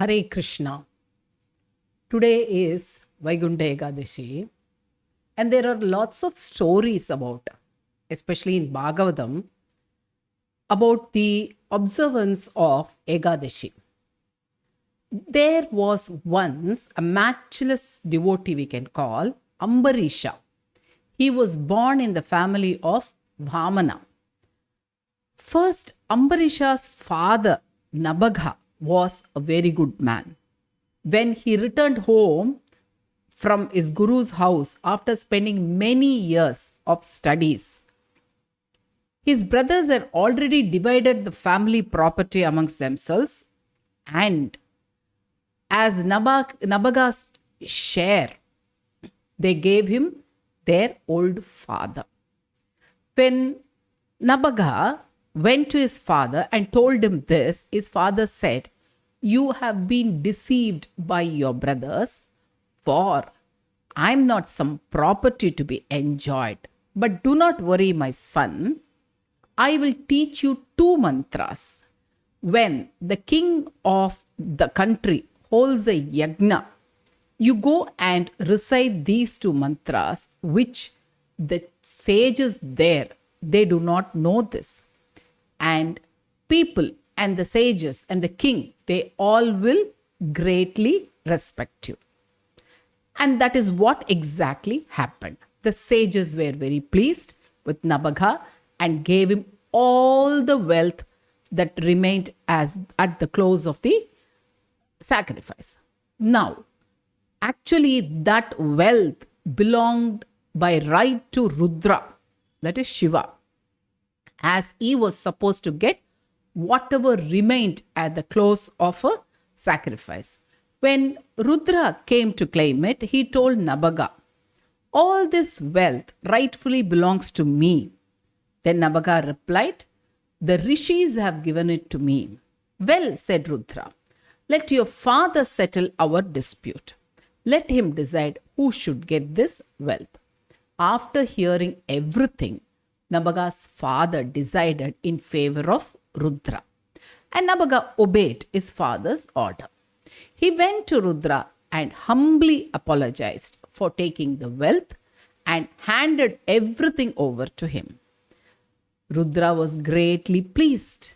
Hare Krishna. Today is Vaikuntha Ekadeshi, and there are lots of stories about, especially in Bhagavatam, about the observance of Ekadeshi. There was once a matchless devotee we can call Ambarisha. He was born in the family of Vamana. First, Ambarisha's father, Nabagha, was a very good man. When he returned home from his guru's house after spending many years of studies, his brothers had already divided the family property amongst themselves, and as Nabaga's share, they gave him their old father. When Nabaga went to his father and told him this, his father said, "You have been deceived by your brothers, for I am not some property to be enjoyed. But do not worry, my son. I will teach you two mantras. When the king of the country holds a yagna, you go and recite these two mantras, which the sages there, they do not know this. And people and the sages and the king, they all will greatly respect you." And that is what exactly happened. The sages were very pleased with Nabagha and gave him all the wealth that remained as at the close of the sacrifice. Now, actually, that wealth belonged by right to Rudra, that is Shiva, as he was supposed to get whatever remained at the close of a sacrifice. When Rudra came to claim it, he told Nabaga, "All this wealth rightfully belongs to me." Then Nabaga replied, "The rishis have given it to me." "Well," said Rudra, "let your father settle our dispute. Let him decide who should get this wealth." After hearing everything, Nabaga's father decided in favor of Rudra, and Nabaga obeyed his father's order. He went to Rudra and humbly apologized for taking the wealth and handed everything over to him. Rudra was greatly pleased,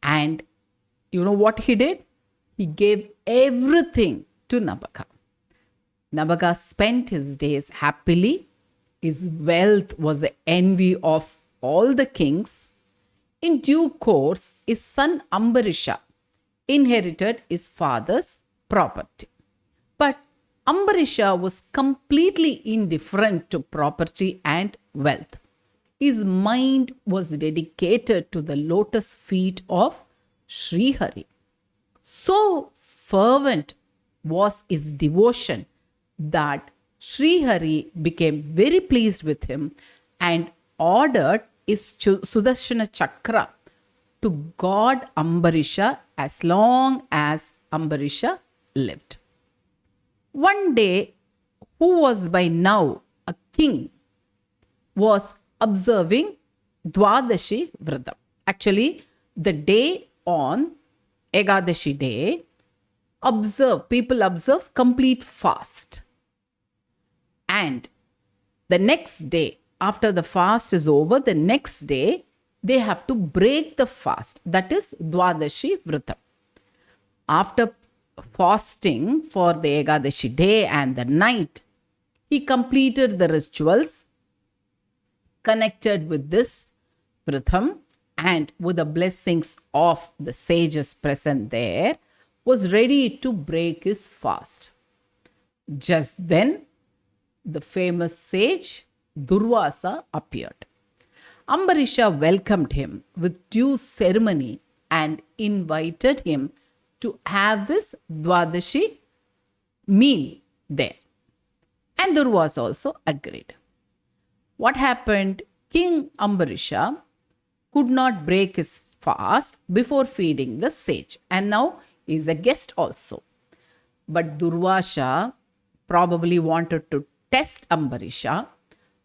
and you know what he did? He gave everything to Nabaga. Nabaga spent his days happily. His wealth was the envy of all the kings. In due course, his son Ambarisha inherited his father's property. But Ambarisha was completely indifferent to property and wealth. His mind was dedicated to the lotus feet of Sri Hari. So fervent was his devotion that Sri Hari became very pleased with him and ordered his Sudarshana Chakra to guard Ambarisha as long as Ambarisha lived. One day, who was by now a king, was observing Dwadashi Vradam. Actually, the day on Ekadashi day, people observe complete fast. And the next day, after the fast is over, the next day, they have to break the fast. That is Dwadashi Vratam. After fasting for the Ekadashi day and the night, he completed the rituals connected with this Vratam, and with the blessings of the sages present there, was ready to break his fast. Just then, the famous sage Durvasa appeared. Ambarisha welcomed him with due ceremony and invited him to have his Dwadashi meal there. And Durvasa also agreed. What happened? King Ambarisha could not break his fast before feeding the sage, and now he is a guest also. But Durvasa probably wanted to test Ambarisha.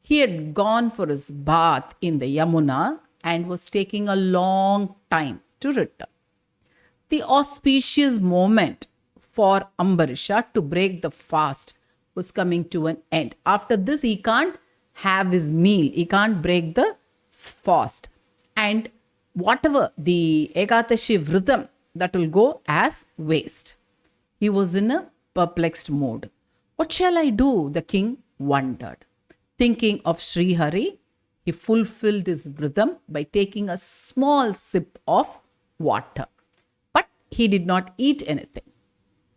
He had gone for his bath in the Yamuna and was taking a long time to return. The auspicious moment for Ambarisha to break the fast was coming to an end. After this, he can't have his meal, he can't break the fast. And whatever the Ekadashi Vritam, that will go as waste. He was in a perplexed mood. What shall I do? The king wondered. Thinking of Sri Hari, he fulfilled his Vritam by taking a small sip of water. But he did not eat anything.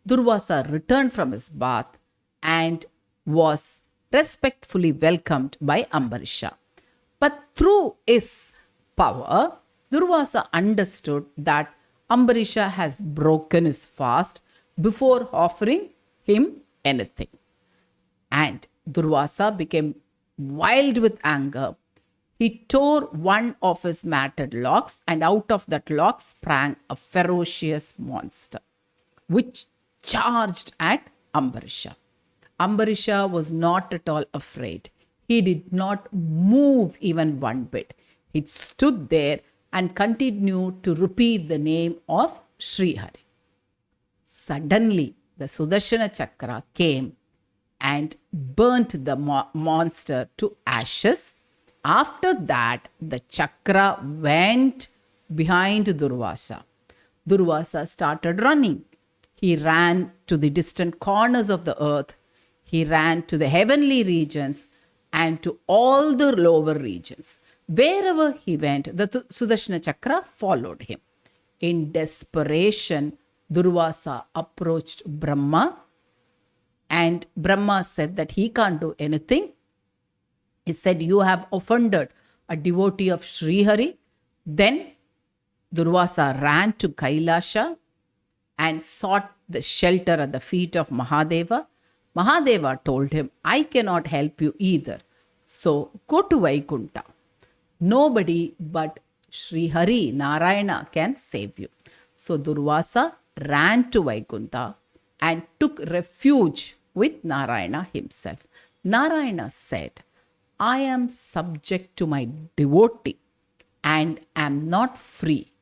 Durvasa returned from his bath and was respectfully welcomed by Ambarisha. But through his power, Durvasa understood that Ambarisha has broken his fast before offering him anything. And Durvasa became wild with anger. He tore one of his matted locks, and out of that lock sprang a ferocious monster, which charged at Ambarisha. Ambarisha was not at all afraid. He did not move even one bit. He stood there and continued to repeat the name of Srihari. Suddenly, the Sudarshana Chakra came and burnt the monster to ashes. After that, the chakra went behind Durvasa. Durvasa started running. He ran to the distant corners of the earth. He ran to the heavenly regions and to all the lower regions. Wherever he went, the Sudarshana Chakra followed him. In desperation, Durvasa approached Brahma, and Brahma said that he can't do anything. He said, you have offended a devotee of Srihari. Then Durvasa ran to Kailasha and sought the shelter at the feet of Mahadeva. Mahadeva told him, I cannot help you either. So go to Vaikuntha. Nobody but Srihari, Narayana, can save you. So Durvasa ran to Vaikuntha and took refuge with Narayana himself. Narayana said, I am subject to my devotee and am not free.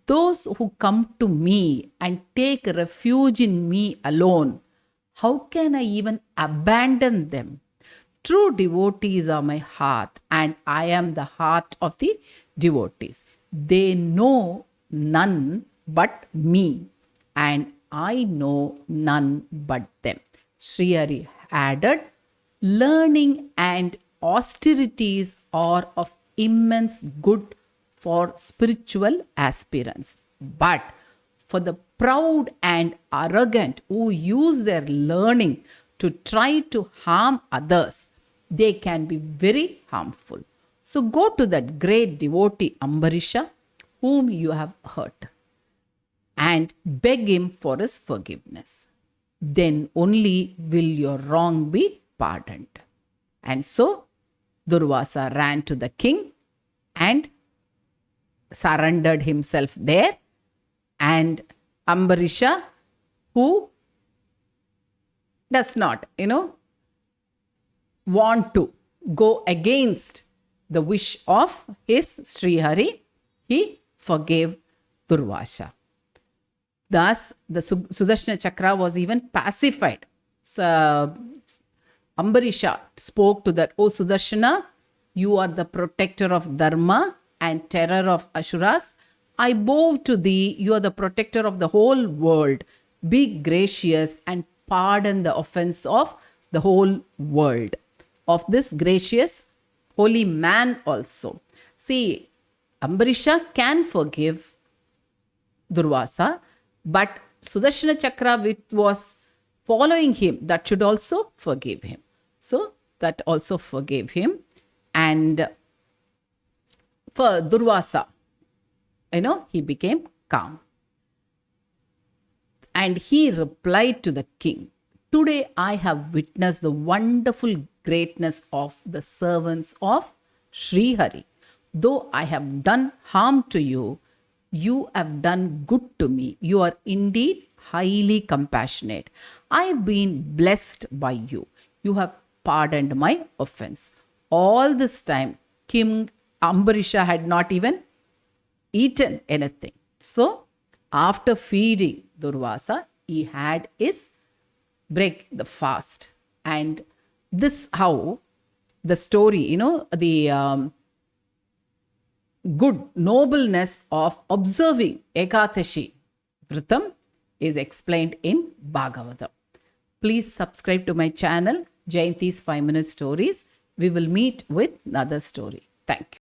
Those who come to me and take refuge in me alone, how can I even abandon them? True devotees are my heart, and I am the heart of the devotees. They know none but me, and I know none but them. Sri Hari added, learning and austerities are of immense good for spiritual aspirants. But for the proud and arrogant who use their learning to try to harm others, they can be very harmful. So go to that great devotee Ambarisha, whom you have hurt, and beg him for his forgiveness. Then only will your wrong be pardoned. And so Durvasa ran to the king and surrendered himself there. And Ambarisha, who does not, want to go against the wish of his Srihari, he forgave Durvasa. Thus, the Sudarshana Chakra was even pacified. So, Ambarisha spoke to that, O Sudarshana, you are the protector of Dharma and terror of Asuras. I bow to thee, you are the protector of the whole world. Be gracious and pardon the offense of the whole world. Of this gracious holy man also. See, Ambarisha can forgive Durvasa, but Sudarshana Chakra, which was following him, that should also forgive him. So that also forgave him. And for Durvasa, he became calm. And he replied to the king, today I have witnessed the wonderful greatness of the servants of Sri Hari. Though I have done harm to you, you have done good to me. You are indeed highly compassionate. I have been blessed by you. You have pardoned my offense. All this time, King Ambarisha had not even eaten anything. So, after feeding Durvasa, he had is break the fast. And this how the story, the good nobleness of observing Ekadashi Vratam is explained in Bhagavatam. Please subscribe to my channel, Jayanthi's 5 Minute Stories. We will meet with another story. Thank you.